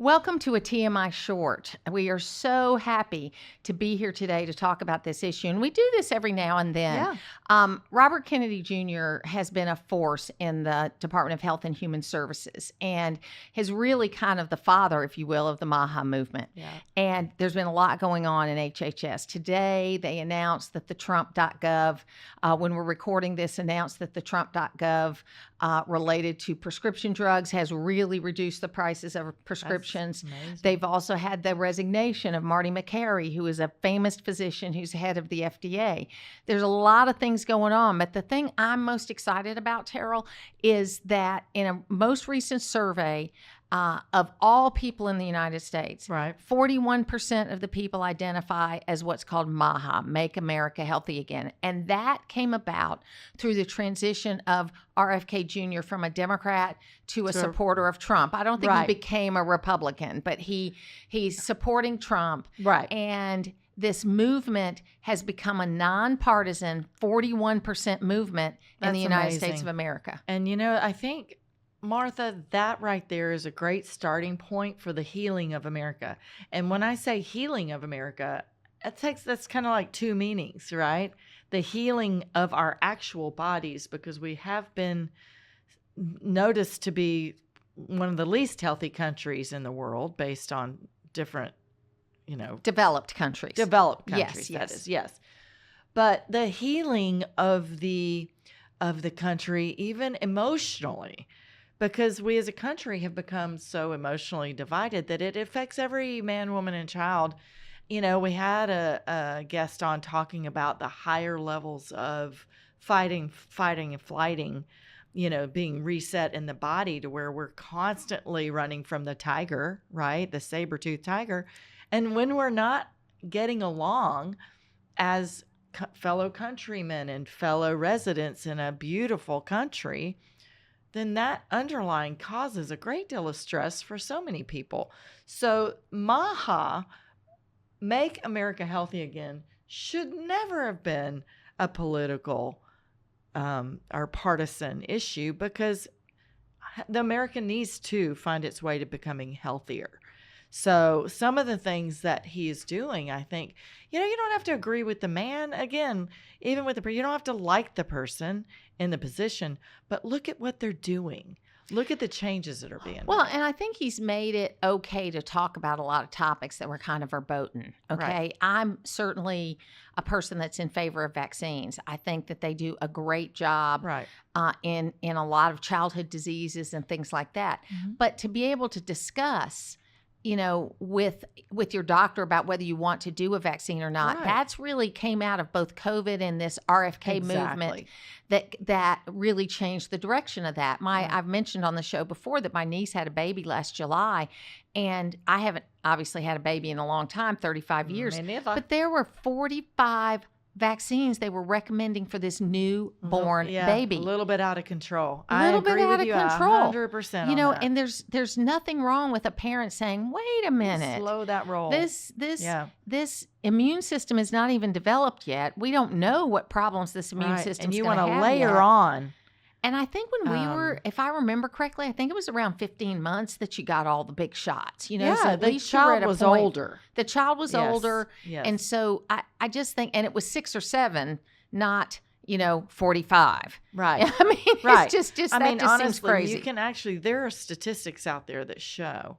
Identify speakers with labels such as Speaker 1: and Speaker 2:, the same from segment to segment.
Speaker 1: Welcome to a TMI Short. We are so happy to be here today to talk about this issue. And we do this every now and then. Robert Kennedy Jr. has been a force in the Department of Health and Human Services and is really kind of the father, if you will, of the MAHA movement. And there's been a lot going on in HHS. Today, they announced that the Trump.gov, when we're recording this, announced that the Trump.gov related to prescription drugs has really reduced the prices of prescriptions. They've also had the resignation of Marty McCary, who is a famous physician who's head of the FDA. There's a lot of things going on, but the thing I'm most excited about, Terrell, is that in a most recent survey of all people in the United States, 41% of the people identify as what's called MAHA, Make America Healthy Again. And that came about through the transition of RFK Jr. from a Democrat to a supporter of Trump. I don't think he became a Republican, but he's supporting Trump. And this movement has become a nonpartisan 41% movement in the United States of America.
Speaker 2: And, you know, I think, Martha, that right there is a great starting point for the healing of America. And when I say healing of America, that's kind of like two meanings, right? The healing of our actual bodies, because we have been noticed to be one of the least healthy countries in the world based on different, you know,
Speaker 1: developed countries.
Speaker 2: Yes. But the healing of the country, even emotionally, because we as a country have become so emotionally divided that it affects every man, woman, and child. You know, we had a guest on talking about the higher levels of fighting and flighting, you know, being reset in the body to where we're constantly running from the tiger, right? The saber-toothed tiger. And when we're not getting along as fellow countrymen and fellow residents in a beautiful country, then that underlying causes a great deal of stress for so many people. So MAHA, Make America Healthy Again, should never have been a political or partisan issue, because the America needs to find its way to becoming healthier. So some of the things that he is doing, I think, you know, you don't have to agree with the man. Again, even with you don't have to like the person in the position, but look at what they're doing. Look at the changes that are being made.
Speaker 1: And I think he's made it okay to talk about a lot of topics that were kind of verboten. Okay. I'm certainly a person that's in favor of vaccines. I think that they do a great job in a lot of childhood diseases and things like that. But to be able to discuss, you know, with your doctor about whether you want to do a vaccine or not, that's really came out of both COVID and this RFK movement that really changed the direction of that. I've mentioned on the show before that my niece had a baby last July, and I haven't obviously had a baby in a long time, 35 years, but there were 45 vaccines they were recommending for this newborn baby.
Speaker 2: A little bit out of control.
Speaker 1: A little bit out of control.
Speaker 2: 100%.
Speaker 1: You know, and there's nothing wrong with a parent saying, "Wait a minute,
Speaker 2: slow that roll.
Speaker 1: This immune system is not even developed yet. We don't know what problems this immune system
Speaker 2: and you
Speaker 1: want to
Speaker 2: layer on."
Speaker 1: And I think when we were, if I remember correctly, I think it was around 15 months that you got all the big shots. You know, so at
Speaker 2: the
Speaker 1: least
Speaker 2: child was older.
Speaker 1: The child was older. And so I just think, and it was 6 or 7, not, you know, 45.
Speaker 2: Right.
Speaker 1: I mean, it's just
Speaker 2: I
Speaker 1: that
Speaker 2: mean,
Speaker 1: just
Speaker 2: honestly,
Speaker 1: seems crazy.
Speaker 2: You can actually, there are statistics out there that show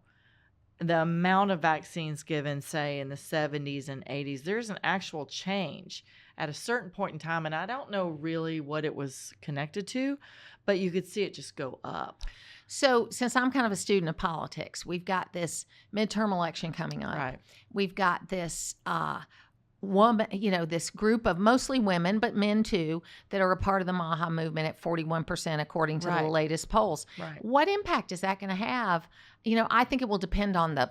Speaker 2: the amount of vaccines given, say, in the 70s and 80s. There's an actual change at a certain point in time, and I don't know really what it was connected to, but you could see it just go up.
Speaker 1: So since I'm kind of a student of politics, we've got this midterm election coming up. We've got this woman, you know, this group of mostly women, but men too, that are a part of the MAHA movement at 41%, according to the latest polls. What impact is that going to have? You know, I think it will depend on the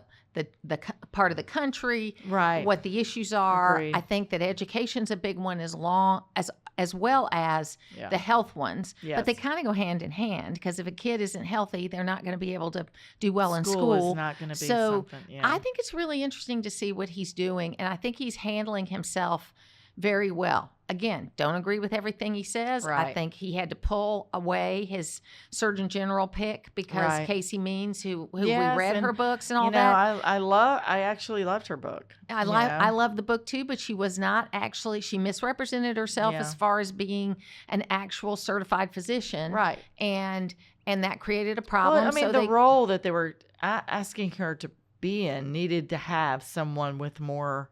Speaker 1: part of the country, what the issues are.
Speaker 2: Agreed.
Speaker 1: I think that education's a big one, as well as the health ones. But they kind of go hand in hand, because if a kid isn't healthy, they're not going to be able to do well in school.
Speaker 2: School is not going to be something.
Speaker 1: I think it's really interesting to see what he's doing, and I think he's handling himself very well. Again, don't agree with everything he says. I
Speaker 2: Right.
Speaker 1: think he had to pull away his Surgeon General pick because
Speaker 2: Right.
Speaker 1: Casey Means, who we
Speaker 2: Yes,
Speaker 1: read
Speaker 2: and
Speaker 1: her books and all
Speaker 2: you know,
Speaker 1: that.
Speaker 2: I actually loved her book.
Speaker 1: I
Speaker 2: You
Speaker 1: I
Speaker 2: know,
Speaker 1: love the book too, but she was not actually, she misrepresented herself
Speaker 2: yeah,
Speaker 1: as far as being an actual certified physician,
Speaker 2: right.
Speaker 1: and that created a
Speaker 2: Well,
Speaker 1: problem.
Speaker 2: I mean,
Speaker 1: So
Speaker 2: the
Speaker 1: they
Speaker 2: role that they were asking her to be in needed to have someone with more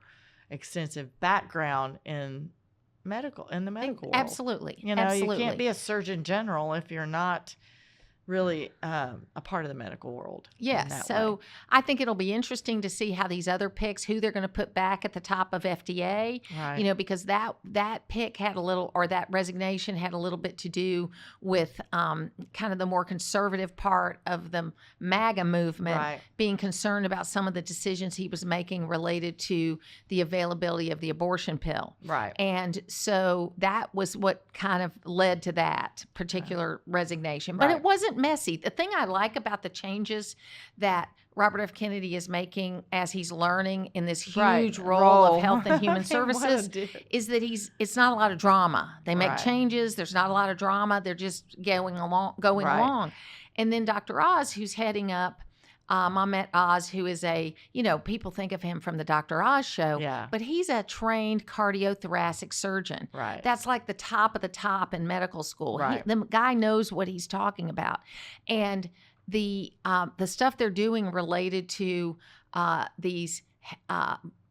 Speaker 2: extensive background in the medical world.
Speaker 1: absolutely,
Speaker 2: You know, you can't
Speaker 1: absolutely.
Speaker 2: be a surgeon general if you're not really a part of the medical world in
Speaker 1: Yes.
Speaker 2: that
Speaker 1: So
Speaker 2: way.
Speaker 1: I think it'll be interesting to see how these other picks, who they're going to put back at the top of FDA,
Speaker 2: Right.
Speaker 1: because that pick had a little, or that resignation had a little bit to do with kind of the more conservative part of the MAGA movement
Speaker 2: Right.
Speaker 1: being concerned about some of the decisions he was making related to the availability of the abortion pill.
Speaker 2: Right.
Speaker 1: And so that was what kind of led to that particular resignation. But
Speaker 2: Right.
Speaker 1: it wasn't messy. The thing I like about the changes that Robert F. Kennedy is making as he's learning in this
Speaker 2: Right.
Speaker 1: huge role
Speaker 2: Role.
Speaker 1: of Health and
Speaker 2: I
Speaker 1: Human
Speaker 2: mean, what a
Speaker 1: Services
Speaker 2: dude.
Speaker 1: is that it's not a lot of drama. They make
Speaker 2: Right.
Speaker 1: changes. There's not a lot of drama. They're just going
Speaker 2: Right.
Speaker 1: along. And then Dr. Oz, who's heading up Ahmet Oz, who is people think of him from the Dr. Oz show,
Speaker 2: Yeah.
Speaker 1: but he's a trained cardiothoracic surgeon.
Speaker 2: Right.
Speaker 1: That's like the top of the top in medical school.
Speaker 2: Right.
Speaker 1: The guy knows what he's talking about. And the stuff they're doing related to these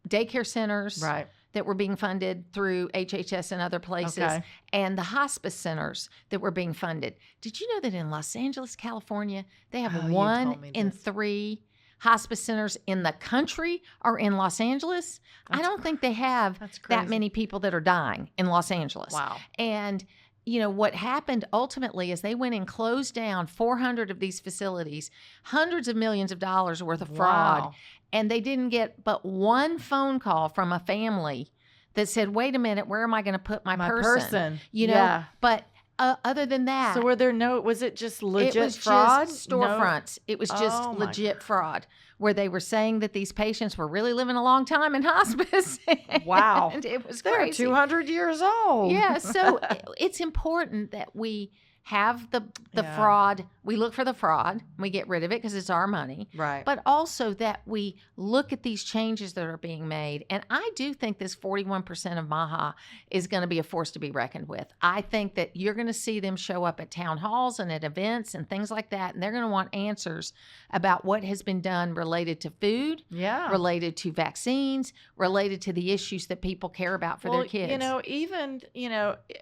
Speaker 1: daycare centers
Speaker 2: Right.
Speaker 1: that were being funded through HHS and other places,
Speaker 2: Okay.
Speaker 1: and the hospice centers that were being funded. Did you know that in Los Angeles, California, they have
Speaker 2: Oh, you
Speaker 1: one
Speaker 2: told me
Speaker 1: in
Speaker 2: this.
Speaker 1: 3 hospice centers in the country are in Los Angeles? I
Speaker 2: That's
Speaker 1: don't think they have
Speaker 2: That's
Speaker 1: that
Speaker 2: crazy.
Speaker 1: many people that are dying in Los Angeles.
Speaker 2: Wow.
Speaker 1: And what happened ultimately is they went and closed down 400 of these facilities, hundreds of millions of dollars worth of fraud,
Speaker 2: Wow.
Speaker 1: and they didn't get but one phone call from a family that said, "Wait a minute, where am I going to put my person?"
Speaker 2: Yeah.
Speaker 1: But other than that,
Speaker 2: So was it just legit
Speaker 1: it was
Speaker 2: fraud?
Speaker 1: just storefronts. It was just
Speaker 2: Oh, my
Speaker 1: legit fraud, where they were saying that these patients were really living a long time in hospice.
Speaker 2: Wow.
Speaker 1: And it was
Speaker 2: They're
Speaker 1: crazy.
Speaker 2: 200 years old.
Speaker 1: Yeah, so it's important that we have the
Speaker 2: Yeah.
Speaker 1: fraud. We look for the fraud. We get rid of it because it's our money.
Speaker 2: Right.
Speaker 1: But also that we look at these changes that are being made. And I do think this 41% of MAHA is going to be a force to be reckoned with. I think that you're going to see them show up at town halls and at events and things like that. And they're going to want answers about what has been done related to food,
Speaker 2: Yeah.
Speaker 1: related to vaccines, related to the issues that people care about for their kids.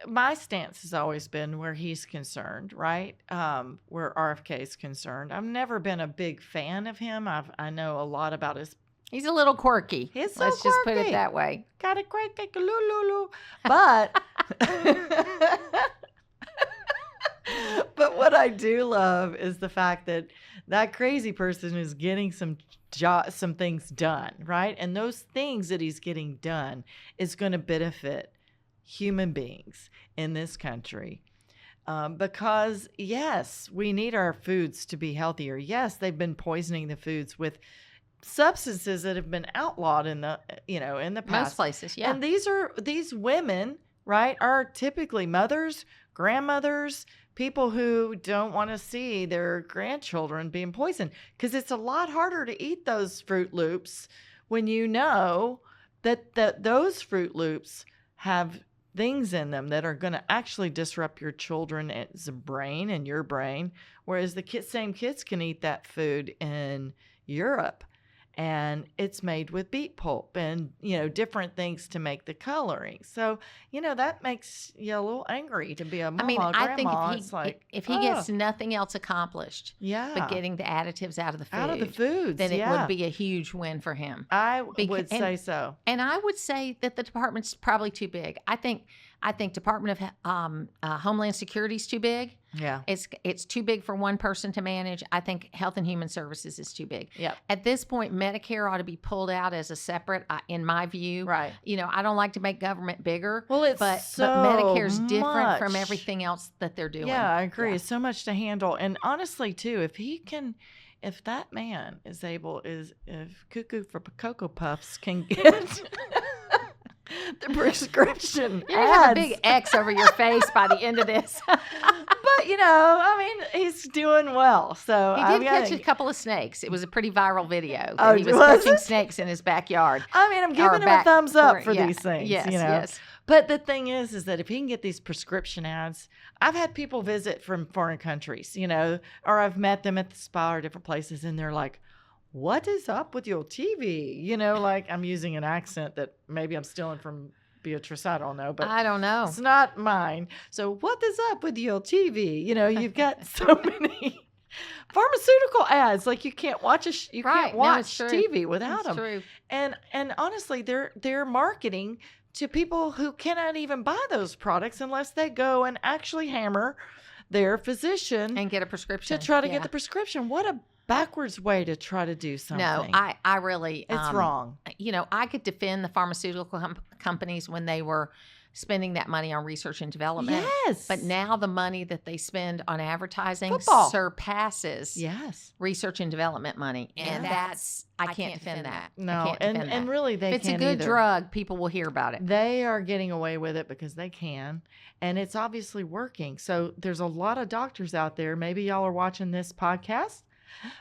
Speaker 2: My stance has always been where he's concerned, right? Where RFK is concerned. I've never been a big fan of him. I know a lot about his.
Speaker 1: He's a little quirky.
Speaker 2: He's so
Speaker 1: Let's just put
Speaker 2: quirky.
Speaker 1: it that way.
Speaker 2: Got a great cake, lulu. But but what I do love is the fact that that crazy person is getting some things done, right? And those things that he's getting done is going to benefit human beings in this country. Because yes, we need our foods to be healthier. Yes, they've been poisoning the foods with substances that have been outlawed in the past.
Speaker 1: Most places, yeah.
Speaker 2: And these women, right, are typically mothers, grandmothers, people who don't want to see their grandchildren being poisoned, because it's a lot harder to eat those Fruit Loops when you know that those Fruit Loops have things in them that are going to actually disrupt your children's brain and your brain, whereas the same kids can eat that food in Europe, and it's made with beet pulp and different things to make the coloring. So that makes you a little angry to be a mama,
Speaker 1: I think
Speaker 2: grandma.
Speaker 1: if he gets nothing else accomplished,
Speaker 2: yeah,
Speaker 1: but getting the additives out of the food,
Speaker 2: then
Speaker 1: it would be a huge win for him.
Speaker 2: I would say so.
Speaker 1: And I would say that the department's probably too big. I think Department of Homeland Security is too big.
Speaker 2: Yeah.
Speaker 1: It's too big for one person to manage. I think Health and Human Services is too big.
Speaker 2: Yep.
Speaker 1: At this point, Medicare ought to be pulled out as a separate, in my view.
Speaker 2: Right.
Speaker 1: I don't like to make government bigger.
Speaker 2: Well,
Speaker 1: but Medicare's different from everything else that they're doing.
Speaker 2: Yeah, I agree. It's so much to handle. And honestly, too, if that man is able, if Cuckoo for Cocoa Puffs can get the prescription
Speaker 1: You're going to have a
Speaker 2: ads.
Speaker 1: big X over your face by the end of this.
Speaker 2: But, I mean, he's doing well. So
Speaker 1: He did catch a couple of snakes. It was a pretty viral video.
Speaker 2: Oh,
Speaker 1: He was
Speaker 2: was
Speaker 1: catching
Speaker 2: it?
Speaker 1: snakes in his backyard.
Speaker 2: I mean, I'm giving him a thumbs up for these things.
Speaker 1: Yes.
Speaker 2: But the thing is that if he can get these prescription ads, I've had people visit from foreign countries, or I've met them at the spa or different places, and they're like, what is up with your TV? Like I'm using an accent that maybe I'm stealing from Beatrice. I don't know, but
Speaker 1: I don't know.
Speaker 2: It's not mine. So what is up with your TV? You've got so many pharmaceutical ads. Like you can't watch can't watch TV without them.
Speaker 1: True.
Speaker 2: And honestly, they're marketing to people who cannot even buy those products unless they go and actually hammer their physician
Speaker 1: and get a prescription
Speaker 2: to try to get the prescription. What a backwards way to try to do something.
Speaker 1: No, I really,
Speaker 2: it's wrong.
Speaker 1: I could defend the pharmaceutical companies when they were spending that money on research and development.
Speaker 2: Yes.
Speaker 1: But now the money that they spend on advertising
Speaker 2: Football
Speaker 1: surpasses research and development money. And I can't defend that.
Speaker 2: No, and really they can't
Speaker 1: If it's a good drug, people will hear about it.
Speaker 2: They are getting away with it because they can, and it's obviously working. So there's a lot of doctors out there. Maybe y'all are watching this podcast,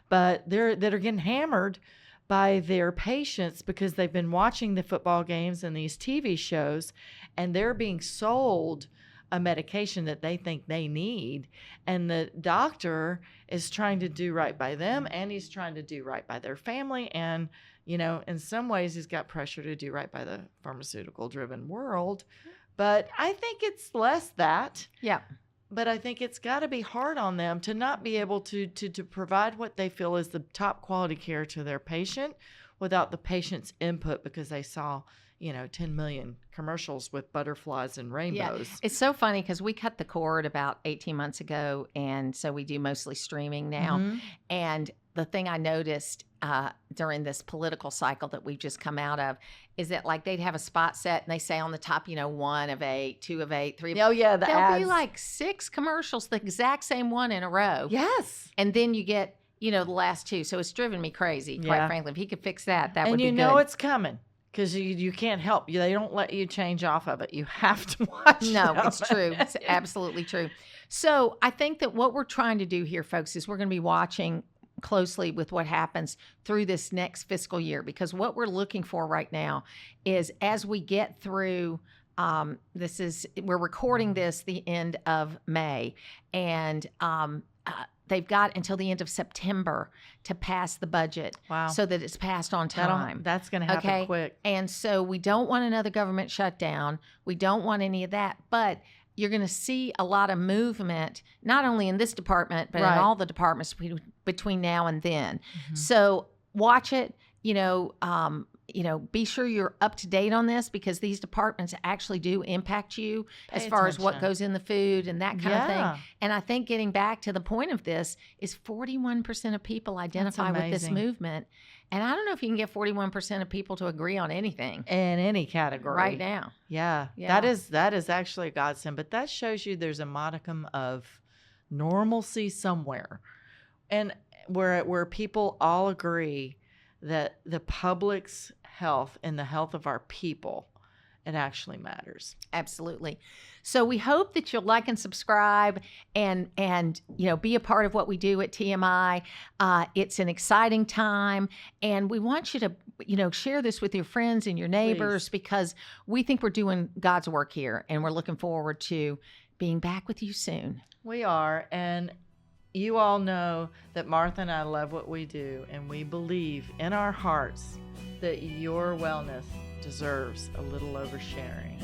Speaker 2: but that are getting hammered by their patients because they've been watching the football games and these TV shows, and they're being sold a medication that they think they need, and the doctor is trying to do right by them, and he's trying to do right by their family, and in some ways he's got pressure to do right by the pharmaceutical driven world. But I think it's less that.
Speaker 1: Yeah.
Speaker 2: But I think it's got to be hard on them to not be able to provide what they feel is the top quality care to their patient without the patient's input because they saw, 10 million commercials with butterflies and rainbows.
Speaker 1: Yeah. It's so funny because we cut the cord about 18 months ago, and so we do mostly streaming now.
Speaker 2: Mm-hmm.
Speaker 1: And the thing I noticed during this political cycle that we've just come out of is that like they'd have a spot set and they say on the top, 1 of 8, 2 of 8, 3 of 8.
Speaker 2: Oh, yeah, the
Speaker 1: There'll
Speaker 2: ads.
Speaker 1: be like 6 commercials, the exact same one in a row.
Speaker 2: Yes.
Speaker 1: And then you get, the last 2. So it's driven me crazy, quite frankly. If he could fix that would be good.
Speaker 2: And it's coming. Because you can't help you. They don't let you change off of it. You have to watch them.
Speaker 1: It's true. It's absolutely true. So I think that what we're trying to do here, folks, is we're going to be watching closely with what happens through this next fiscal year, because what we're looking for right now is as we get through we're recording this the end of May, and they've got until the end of September to pass the budget.
Speaker 2: Wow.
Speaker 1: So that it's passed on time.
Speaker 2: That's going to happen quick.
Speaker 1: And so we don't want another government shutdown. We don't want any of that. But you're going to see a lot of movement, not only in this department, but in all the departments between now and then. Mm-hmm. So watch it, be sure you're up to date on this, because these departments actually do impact you as far as what goes in the food and that kind of thing. And I think getting back to the point of this is 41% of people identify with this movement. And I don't know if you can get 41% of people to agree on anything
Speaker 2: in any category
Speaker 1: right now.
Speaker 2: Yeah. That is actually a godsend, but that shows you there's a modicum of normalcy somewhere, and where people all agree that the public's health and the health of our people, it actually matters.
Speaker 1: Absolutely. So we hope that you'll like and subscribe and be a part of what we do at TMI. It's an exciting time, and we want you to share this with your friends and your neighbors. Please. Because we think we're doing God's work here, and we're looking forward to being back with you soon.
Speaker 2: We are, and you all know that Martha and I love what we do, and we believe in our hearts that your wellness deserves a little oversharing.